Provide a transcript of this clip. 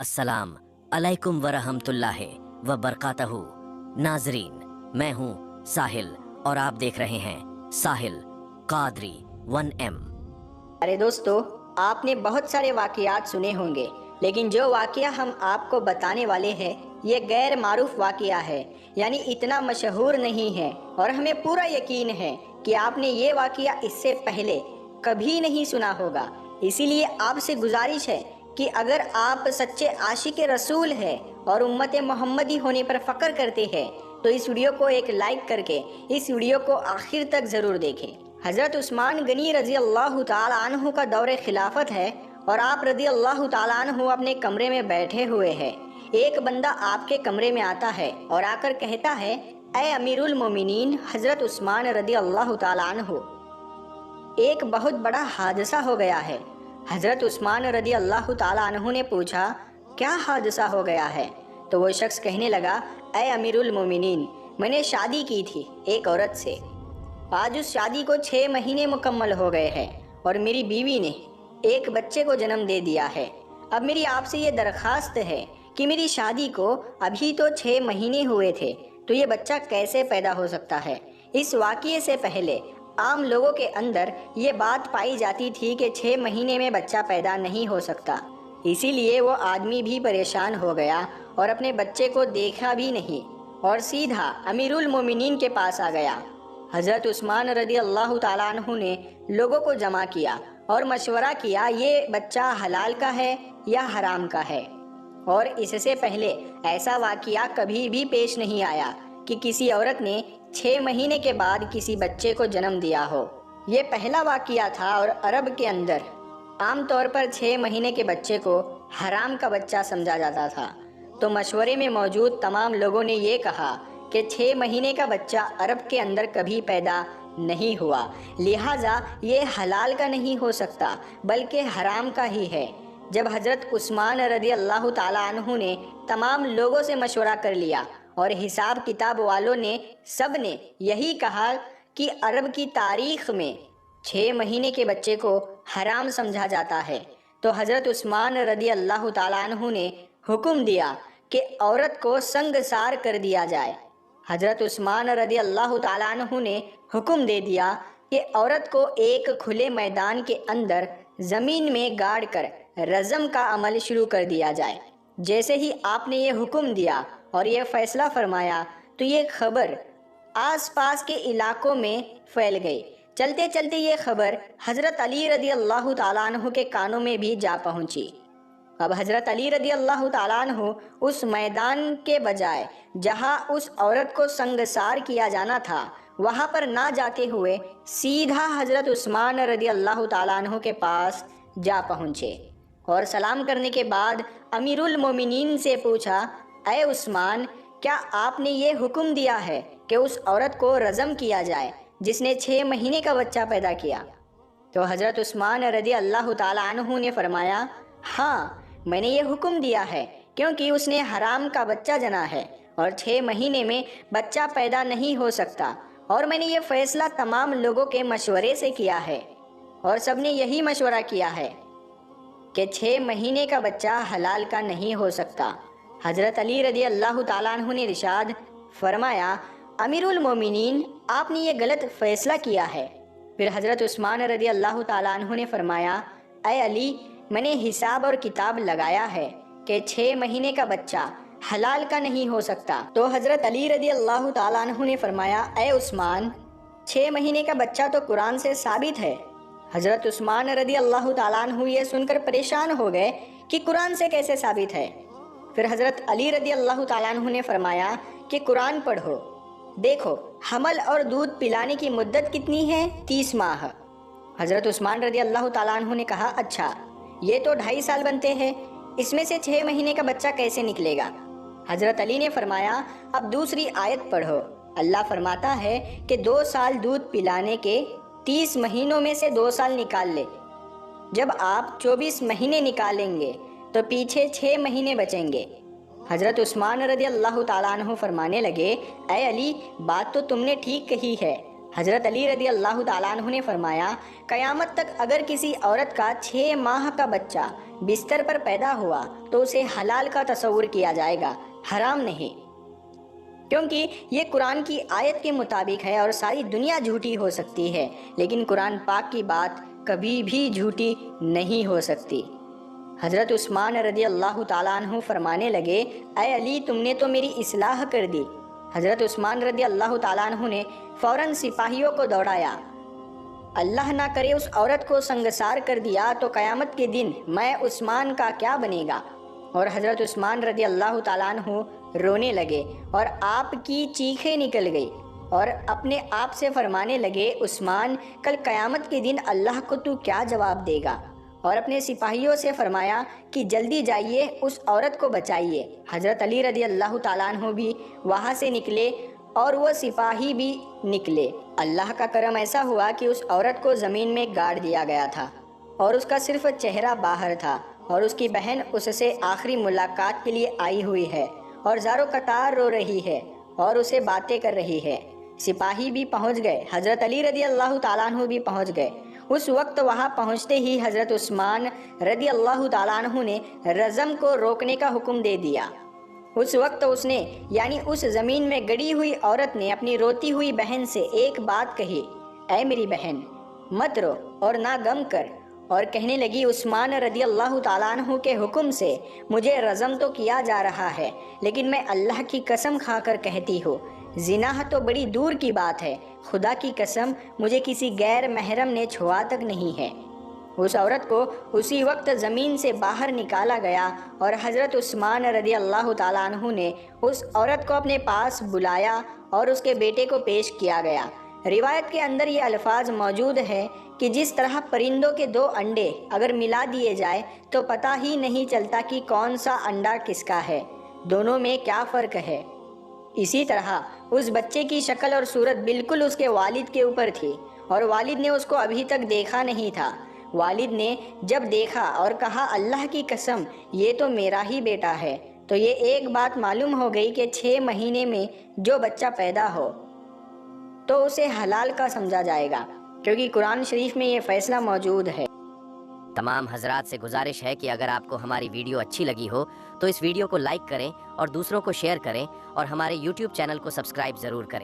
अस्सलाम अलैकुम वरहमतुल्लाह वबरकातहू। नाजरीन, मैं हूँ साहिल और आप देख रहे हैं साहिल कादरी 1M। अरे दोस्तों, आपने बहुत सारे वाक़यात सुने होंगे, लेकिन जो वाक़या हम आपको बताने वाले हैं ये गैर मारूफ वाक़या है, यानी इतना मशहूर नहीं है और हमें पूरा यकीन है कि आपने ये वाक़या इससे पहले कभी नहीं सुना होगा। इसीलिए आपसे गुजारिश है कि अगर आप सच्चे आशिक रसूल हैं और उम्मत मोहम्मदी होने पर फ़ख्र करते हैं तो इस वीडियो को एक लाइक करके इस वीडियो को आखिर तक ज़रूर देखें। हज़रत उस्मान गनी रज़ी अल्लाह ताला अन्हु का दौरे खिलाफत है और आप रज़ी अल्लाह ताला अन्हु अपने कमरे में बैठे हुए हैं। एक बंदा आपके कमरे में आता है और आकर कहता है, ऐ अमीरुल मोमिनीन हज़रत उस्मान रज़ी अल्लाह ताला अन्हु, एक बहुत बड़ा हादसा हो गया है। हज़रत उस्मान रज़ी अल्लाह ताला अन्हु ने पूछा, क्या हादसा हो गया है? तो वो शख्स कहने लगा, ऐ अमीरुल मोमिनीन, मैंने शादी की थी एक औरत से। आज उस शादी को 6 महीने मुकम्मल हो गए हैं और मेरी बीवी ने एक बच्चे को जन्म दे दिया है। अब मेरी आपसे ये दरख्वास्त है कि मेरी शादी को अभी तो 6 महीने हुए थे, तो ये बच्चा कैसे पैदा हो सकता है? इस वाक़ये से पहले आम लोगों के अंदर ये बात पाई जाती थी कि 6 महीने में बच्चा पैदा नहीं हो सकता। इसीलिए वो आदमी भी परेशान हो गया और अपने बच्चे को देखा भी नहीं और सीधा अमीरुल मोमिनीन के पास आ गया। हज़रत उस्मान रज़ी अल्लाह ताला अन्हु ने लोगों को जमा किया और मशवरा किया, ये बच्चा हलाल का है या हराम का है। और इससे पहले ऐसा वाक़या कभी भी पेश नहीं आया कि किसी औरत ने 6 महीने के बाद किसी बच्चे को जन्म दिया हो। ये पहला वाक़या था और अरब के अंदर आम तौर पर 6 महीने के बच्चे को हराम का बच्चा समझा जाता था। तो मशवरे में मौजूद तमाम लोगों ने ये कहा कि 6 महीने का बच्चा अरब के अंदर कभी पैदा नहीं हुआ, लिहाजा ये हलाल का नहीं हो सकता बल्कि हराम का ही है। जब हज़रत उस्मान रज़ी अल्लाह ताला अन्हु ने तमाम लोगों से मशवरा कर लिया और हिसाब किताब वालों ने सब ने यही कहा कि अरब की तारीख़ में 6 महीने के बच्चे को हराम समझा जाता है, तो हज़रत उस्मान रज़ी अल्लाह ताला अन्हु ने हुक्म दिया कि औरत को संगसार कर दिया जाए। हज़रत उस्मान रज़ी अल्लाह ताला अन्हु ने हुक्म दे दिया कि औरत को एक खुले मैदान के अंदर ज़मीन में गाड़ कर रज़म का अमल शुरू कर दिया जाए। जैसे ही आपने ये हुक्म दिया और ये फ़ैसला फरमाया तो ये खबर आसपास के इलाकों में फैल गई। चलते चलते ये खबर हज़रत अली रज़ी अल्लाह ताला अन्हु के कानों में भी जा पहुंची। अब हज़रत अली रज़ी अल्लाह ताला अन्हु उस मैदान के बजाय जहां उस औरत को संगसार किया जाना था वहां पर ना जाते हुए सीधा हज़रत उस्मान रज़ी अल्लाह ताला अन्हु के पास जा पहुँचे और सलाम करने के बाद अमीरुल मोमिनीन से पूछा, ऐ उस्मान, क्या आपने ये हुक्म दिया है कि उस औरत को रज़म किया जाए जिसने 6 महीने का बच्चा पैदा किया? तो हज़रत उस्मान रज़ी अल्लाह ताला अन्हु ने फरमाया, हाँ, मैंने ये हुक्म दिया है क्योंकि उसने हराम का बच्चा जना है और 6 महीने में बच्चा पैदा नहीं हो सकता, और मैंने ये फ़ैसला तमाम लोगों के मशवरे से किया है और सब ने यही मशवरा किया है कि 6 महीने का बच्चा हलाल का नहीं हो सकता। हज़रत अली रज़ी अल्लाह ताला अन्हु ने इरशाद फरमाया, अमीरुल मोमिनीन, आपने ये गलत फ़ैसला किया है। फिर हज़रत उस्मान रज़ी अल्लाह ताला अन्हु ने फरमाया, ऐ अली, मैंने हिसाब और किताब लगाया है कि 6 महीने का बच्चा हलाल का नहीं हो सकता। तो हज़रत अली रज़ी अल्लाह ताला अन्हु ने फरमाया, ऐ उस्मान, 6 महीने का बच्चा तो कुरान से साबित है। हज़रत उस्मान रज़ी अल्लाह ताला अन्हु ये सुनकर परेशान हो गए कि कुरान से कैसे साबित है। फिर हज़रत अली रज़ी अल्लाह ताला अन्हु ने फरमाया कि कुरान पढ़ो, देखो हमल और दूध पिलाने की मुद्दत कितनी है? 30 माह। हज़रत उस्मान रज़ी अल्लाह ताला अन्हु ने कहा, अच्छा, ये तो 2.5 साल बनते हैं, इसमें से 6 महीने का बच्चा कैसे निकलेगा? हज़रत अली ने फरमाया, अब दूसरी आयत पढ़ो। अल्लाह फरमाता है कि 2 साल दूध पिलाने के 30 महीनों में से 2 साल निकाल ले। जब आप 24 महीने निकालेंगे तो पीछे 6 महीने बचेंगे। हज़रत उस्मान रज़ी अल्लाह ताला अन्हु फरमाने लगे, ऐ अली, बात तो तुमने ठीक कही है, حضرت علی رضی اللہ تعالیٰ عنہ نے فرمایا قیامت تک اگر کسی عورت کا 6 ماہ کا بچہ بستر پر پیدا ہوا تو اسے حلال کا تصور کیا جائے گا، حرام نہیں، کیونکہ یہ قرآن کی آیت کے مطابق ہے اور ساری دنیا جھوٹی ہو سکتی ہے لیکن قرآن پاک کی بات کبھی بھی جھوٹی نہیں ہو سکتی۔ حضرت عثمان رضی اللہ تعالیٰ عنہ فرمانے لگے اے علی تم نے تو میری اصلاح کر دی۔ حضرت عثمان رضی اللہ تعالیٰ عنہ نے فوراً سپاہیوں کو دوڑایا، اللہ نہ کرے اس عورت کو سنگسار کر دیا تو قیامت کے دن میں عثمان کا کیا بنے گا۔ اور حضرت عثمان رضی اللہ تعالیٰ عنہ رونے لگے اور آپ کی چیخیں نکل گئی اور اپنے آپ سے فرمانے لگے عثمان کل قیامت کے دن اللہ کو تو کیا جواب دے گا، اور اپنے سپاہیوں سے فرمایا کہ جلدی جائیے اس عورت کو بچائیے۔ حضرت علی رضی اللہ تعالیٰ عنہ بھی وہاں سے نکلے اور وہ سپاہی بھی نکلے۔ اللہ کا کرم ایسا ہوا کہ اس عورت کو زمین میں گاڑ دیا گیا تھا اور اس کا صرف چہرہ باہر تھا، اور اس کی بہن اس سے آخری ملاقات کے لیے آئی ہوئی ہے اور زارو قطار رو رہی ہے اور اسے باتیں کر رہی ہے۔ سپاہی بھی پہنچ گئے، حضرت علی رضی اللہ تعالیٰ عنہ بھی پہنچ گئے۔ اس وقت وہاں پہنچتے ہی حضرت عثمان رضی اللہ تعالیٰ عنہ نے رجم کو روکنے کا حکم دے دیا۔ اس وقت اس نے یعنی اس زمین میں گڑی ہوئی عورت نے اپنی روتی ہوئی بہن سے ایک بات کہی، اے میری بہن مت رو اور نہ غم کر، اور کہنے لگی عثمان رضی اللہ تعالیٰ عنہ کے حکم سے مجھے رجم تو کیا جا رہا ہے لیکن میں اللہ کی قسم کھا کر کہتی ہوں زنا تو بڑی دور کی بات ہے، خدا کی قسم مجھے کسی غیر محرم نے چھوا تک نہیں ہے۔ اس عورت کو اسی وقت زمین سے باہر نکالا گیا اور حضرت عثمان رضی اللہ تعالیٰ عنہ نے اس عورت کو اپنے پاس بلایا اور اس کے بیٹے کو پیش کیا گیا۔ روایت کے اندر یہ الفاظ موجود ہے کہ جس طرح پرندوں کے 2 انڈے اگر ملا دیے جائے تو پتہ ہی نہیں چلتا کہ کون سا انڈا کس کا ہے، دونوں میں کیا فرق ہے، اسی طرح اس بچے کی شکل اور صورت بالکل اس کے والد کے اوپر تھی اور والد نے اس کو ابھی تک دیکھا نہیں تھا۔ والد نے جب دیکھا اور کہا اللہ کی قسم یہ تو میرا ہی بیٹا ہے، تو یہ ایک بات معلوم ہو گئی کہ 6 مہینے میں جو بچہ پیدا ہو تو اسے حلال کا سمجھا جائے گا، کیونکہ قرآن شریف میں یہ فیصلہ موجود ہے۔ تمام حضرات سے گزارش ہے کہ اگر آپ کو ہماری ویڈیو اچھی لگی ہو تو اس ویڈیو کو لائک کریں اور دوسروں کو شیئر کریں اور ہمارے YouTube چینل کو سبسکرائب ضرور کریں۔